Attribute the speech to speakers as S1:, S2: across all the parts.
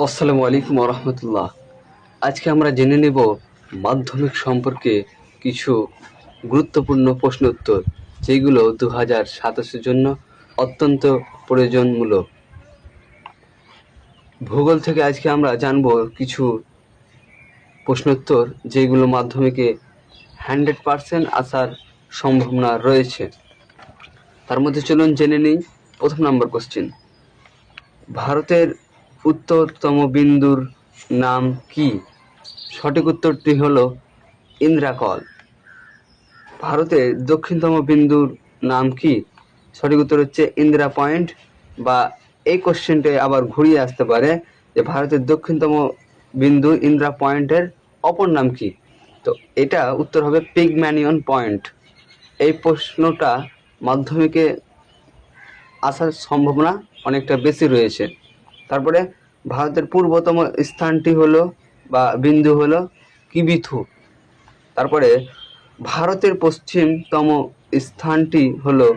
S1: আসসালামু আলাইকুম রহমতুল্লাহ। আজকে আমরা জেনে নেব মাধ্যমিক সম্পর্কে কিছু গুরুত্বপূর্ণ প্রশ্ন উত্তর, যেগুলো 2027-এর জন্য অত্যন্ত প্রয়োজনমূলক। ভূগোল থেকে আজকে আমরা জানব কিছু প্রশ্নোত্তর, যেগুলো মাধ্যমিকে 100% আসার সম্ভাবনা রয়েছে। তার মধ্যে চলুন জেনে নিই। প্রথম নম্বর কোশ্চেন, ভারতের উত্তরতম বিন্দুর নাম কি? সঠিক উত্তরটি হলো ইন্দ্রাকল। ভারতের দক্ষিণতম বিন্দুর নাম কি? সঠিক উত্তর হচ্ছে ইন্দিরা পয়েন্ট। বা এই কোশ্চেনটা আবার ঘুরিয়ে আসতে পারে যে ভারতের দক্ষিণতম বিন্দু ইন্দিরা পয়েন্টের অপর নাম কি? তো এটা উত্তর হবে পিগম্যানিয়ন পয়েন্ট। এই প্রশ্নটা মাধ্যমিকে আসার সম্ভাবনা অনেকটা বেশি রয়েছে। তারপরে ভারতের পূর্বতম স্থানটি হলো বা বিন্দু হলো কিবিথু। তারপরে ভারতের পশ্চিমতম স্থানটি হলো,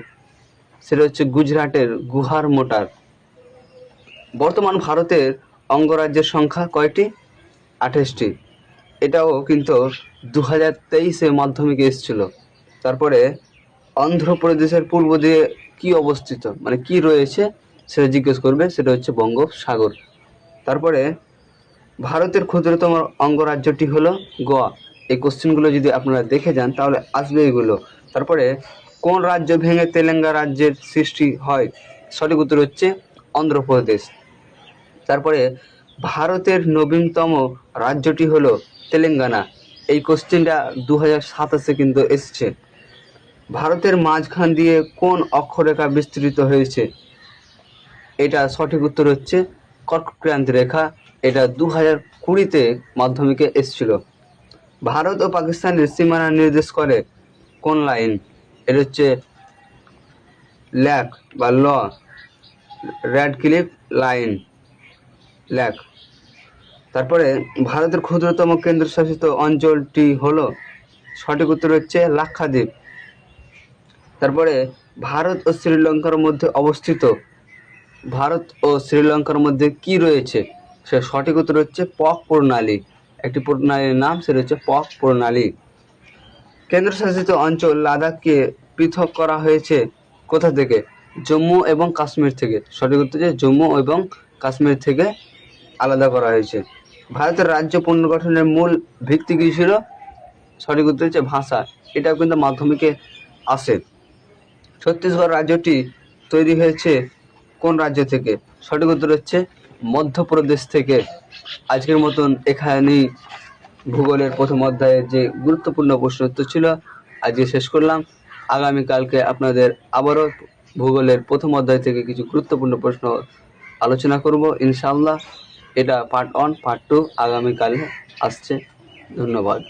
S1: সেটা হচ্ছে গুজরাটের গুহার মোটার। বর্তমান ভারতের অঙ্গরাজ্যের সংখ্যা কয়টি? 28টি। এটাও কিন্তু 2023-এ মাধ্যমিকে এসেছিল। তারপরে অন্ধ্রপ্রদেশের পূর্ব দিকে কি অবস্থিত, মানে কি রয়েছে সেটা জিজ্ঞেস করবে, সেটা হচ্ছে বঙ্গোপসাগর। তারপরে ভারতের ক্ষুদ্রতম অঙ্গরাজ্যটি হলো গোয়া। এই কোশ্চেনগুলো যদি আপনারা দেখে যান তাহলে আসবে এগুলো। তারপরে কোন রাজ্য ভেঙে তেলেঙ্গানা রাজ্যের সৃষ্টি হয়? সঠিক উত্তর হচ্ছে অন্ধ্রপ্রদেশ। তারপরে ভারতের নবীনতম রাজ্যটি হলো তেলেঙ্গানা। এই কোশ্চেনটা 2027-এ কিন্তু এসছে। ভারতের মাঝখান দিয়ে কোন অক্ষরেখা বিস্তৃত হয়েছে? এটা সঠিক উত্তর হচ্ছে কর্কটক্রান্তি রেখা। এটা 2020-তে মাধ্যমিকে এসছিল। ভারত ও পাকিস্তানের সীমানা নির্দেশ করে কোন লাইন? এটা হচ্ছে ল্যাক বা রেড ক্লিফ লাইন, ল্যাক। তারপরে ভারতের ক্ষুদ্রতম কেন্দ্রশাসিত অঞ্চলটি হলো, সঠিক উত্তর হচ্ছে লাক্ষাদ্বীপ। তারপরে ভারত ও শ্রীলঙ্কার মধ্যে অবস্থিত, ভারত ও শ্রীলঙ্কার মধ্যে কি রয়েছে? সে সঠিক উত্তর হচ্ছে পক প্রণালী। একটি প্রণালীর নাম, সেটা হচ্ছে পক প্রণালী। কেন্দ্রশাসিত অঞ্চল লাদাখকে পৃথক করা হয়েছে কোথা থেকে? জম্মু এবং কাশ্মীর থেকে। সঠিক উত্তর হচ্ছে জম্মু এবং কাশ্মীর থেকে আলাদা করা হয়েছে। ভারতের রাজ্য পুনর্গঠনের মূল ভিত্তি কী ছিল? সঠিক উত্তর হচ্ছে ভাষা। এটাও কিন্তু মাধ্যমিকে আসে। ছত্তিশগড় রাজ্যটি তৈরি হয়েছে কোন রাজ্য থেকে? সঠিক উত্তর হচ্ছে মধ্যপ্রদেশ থেকে। আজকের মতন এখানেই ভূগোলের প্রথম অধ্যায়ের যে গুরুত্বপূর্ণ প্রশ্ন উত্তর ছিল আজকে শেষ করলাম। আগামীকালকে আপনাদের আবারও ভূগোলের প্রথম অধ্যায় থেকে কিছু গুরুত্বপূর্ণ প্রশ্ন আলোচনা করব ইনশাআল্লাহ। এটা পার্ট 1, পার্ট 2 আগামীকালে আসছে। ধন্যবাদ।